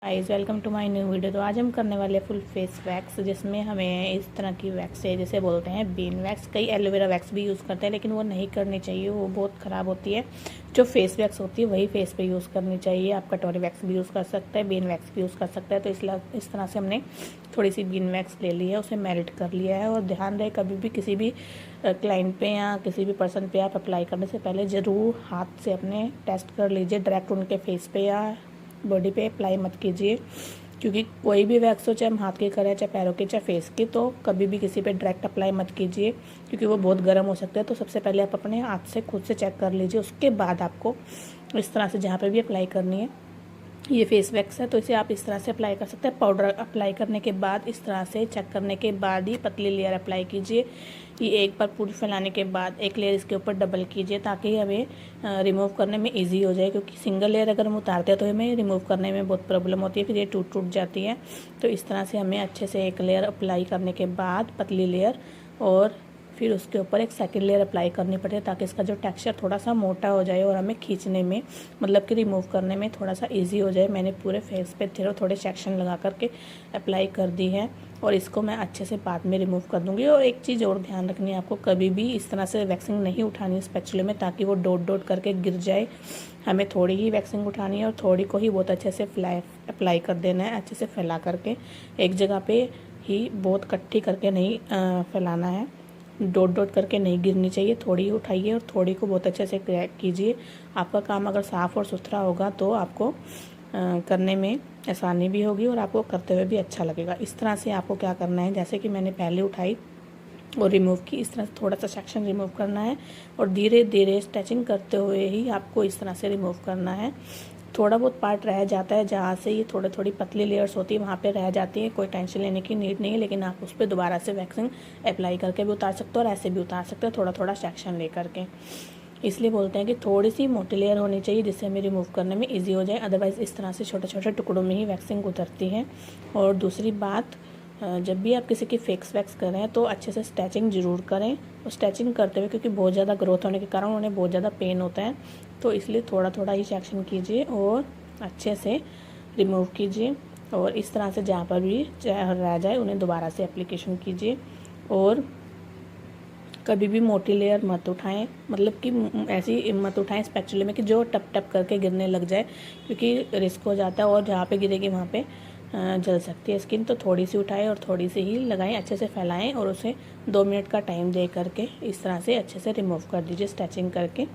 Guys welcome to my new video. तो आज हम करने वाले फुल फेस वैक्स, जिसमें हमें इस तरह की वैक्स है जिसे बोलते हैं बीन वैक्स। कई एलोवेरा वैक्स भी यूज़ करते हैं, लेकिन वो नहीं करनी चाहिए, वो बहुत ख़राब होती है। जो फेस वैक्स होती है वही फेस पे यूज़ करनी चाहिए। आप कटोरी वैक्स भी यूज़ कर सकते हैं, बीन वैक्स भी यूज़ कर सकते हैं। तो इस तरह से हमने थोड़ी सी बीन वैक्स ले ली है, उसे मेल्ट कर लिया है। और ध्यान रहे, कभी भी किसी भी क्लाइंट पे या किसी भी पर्सन पे आप अप्लाई करने से पहले ज़रूर हाथ से अपने टेस्ट कर लीजिए। डायरेक्ट उनके फेस पे या बॉडी पे अप्लाई मत कीजिए, क्योंकि कोई भी वैक्स हो, चाहे हम हाथ की करें, चाहे पैरों की, चाहे फेस की, तो कभी भी किसी पे डायरेक्ट अप्लाई मत कीजिए, क्योंकि वो बहुत गर्म हो सकते हैं। तो सबसे पहले आप अपने हाथ से खुद से चेक कर लीजिए, उसके बाद आपको इस तरह से जहाँ पे भी अप्लाई करनी है। ये फेस वैक्स है तो इसे आप इस तरह से अप्लाई कर सकते हैं। पाउडर अप्लाई करने के बाद इस तरह से चेक करने के बाद ही पतली लेयर अप्लाई कीजिए। ये एक बार पूरी फैलाने के बाद एक लेयर इसके ऊपर डबल कीजिए, ताकि हमें रिमूव करने में इजी हो जाए। क्योंकि सिंगल लेयर अगर हम उतारते हैं तो हमें रिमूव करने में बहुत प्रॉब्लम होती है, फिर ये टूट जाती है। तो इस तरह से हमें अच्छे से एक लेयर अप्लाई करने के बाद पतली लेयर, और फिर उसके ऊपर एक सेकंड लेयर अप्लाई करनी पड़े, ताकि इसका जो टेक्सचर थोड़ा सा मोटा हो जाए और हमें खींचने में, मतलब कि रिमूव करने में थोड़ा सा इजी हो जाए। मैंने पूरे फेस पे थोड़े सेक्शन लगा करके अप्लाई कर दी है, और इसको मैं अच्छे से बाद में रिमूव कर दूंगी। और एक चीज़ और ध्यान रखनी है आपको, कभी भी इस तरह से वैक्सिंग नहीं उठानी स्पैचुले में, ताकि वो डॉट डॉट करके गिर जाए। हमें थोड़ी ही वैक्सिंग उठानी है और थोड़ी को ही बहुत अच्छे से अप्लाई कर देना है, अच्छे से फैला करके। एक जगह पे ही बहुत इकट्ठी करके नहीं फैलाना है, डॉट डॉट करके नहीं गिरनी चाहिए। थोड़ी ही उठाइए और थोड़ी को बहुत अच्छे से क्रैक कीजिए। आपका काम अगर साफ़ और सुथरा होगा तो आपको करने में आसानी भी होगी और आपको करते हुए भी अच्छा लगेगा। इस तरह से आपको क्या करना है, जैसे कि मैंने पहले उठाई और रिमूव की, इस तरह से थोड़ा सा सेक्शन रिमूव करना है, और धीरे धीरे स्ट्रेचिंग करते हुए ही आपको इस तरह से रिमूव करना है। थोड़ा बहुत पार्ट रह जाता है, जहाँ से ये थोड़ी पतली लेयर्स होती है वहाँ पे रह जाती है, कोई टेंशन लेने की नीड नहीं है। लेकिन आप उस पर दोबारा से वैक्सिंग अप्लाई करके भी उतार सकते हो और ऐसे भी उतार सकते हो, थोड़ा थोड़ा सेक्शन ले करके। इसलिए बोलते हैं कि थोड़ी सी मोटी लेयर होनी चाहिए, जिससे हमें रिमूव करने में ईजी हो जाए। अदरवाइज़ इस तरह से छोटे छोटे टुकड़ों में ही वैक्सिंग उतरती है। और दूसरी बात, जब भी आप किसी की फेस वैक्स करें तो अच्छे से स्ट्रेचिंग ज़रूर करें। और स्ट्रेचिंग करते हुए, क्योंकि बहुत ज़्यादा ग्रोथ होने के कारण उन्हें बहुत ज़्यादा पेन होता है, तो इसलिए थोड़ा थोड़ा ही सेक्शन कीजिए और अच्छे से रिमूव कीजिए। और इस तरह से जहाँ पर भी रह जाए उन्हें दोबारा से एप्लीकेशन कीजिए। और कभी भी मोटी लेयर मत उठाएं, मतलब कि ऐसी मत उठाएं स्पैचुले में कि जो टप टप करके गिरने लग जाए, क्योंकि रिस्क हो जाता है और जहाँ पे गिरेगी वहाँ पे जल सकती है स्किन। तो थोड़ी सी उठाएं और थोड़ी सी ही लगाएं, अच्छे से फैलाएं और उसे 2 मिनट का टाइम दे करके इस तरह से अच्छे से रिमूव कर दीजिए स्ट्रेचिंग करके।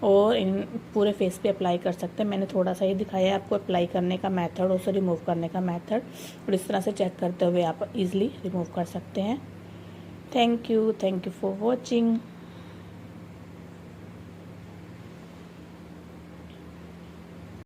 और इन पूरे फेस पे अप्लाई कर सकते हैं। मैंने थोड़ा सा ही दिखाया है आपको अप्लाई करने का मेथड और उसे रिमूव करने का मेथड, और इस तरह से चेक करते हुए आप ईजिली रिमूव कर सकते हैं। Thank you for watching.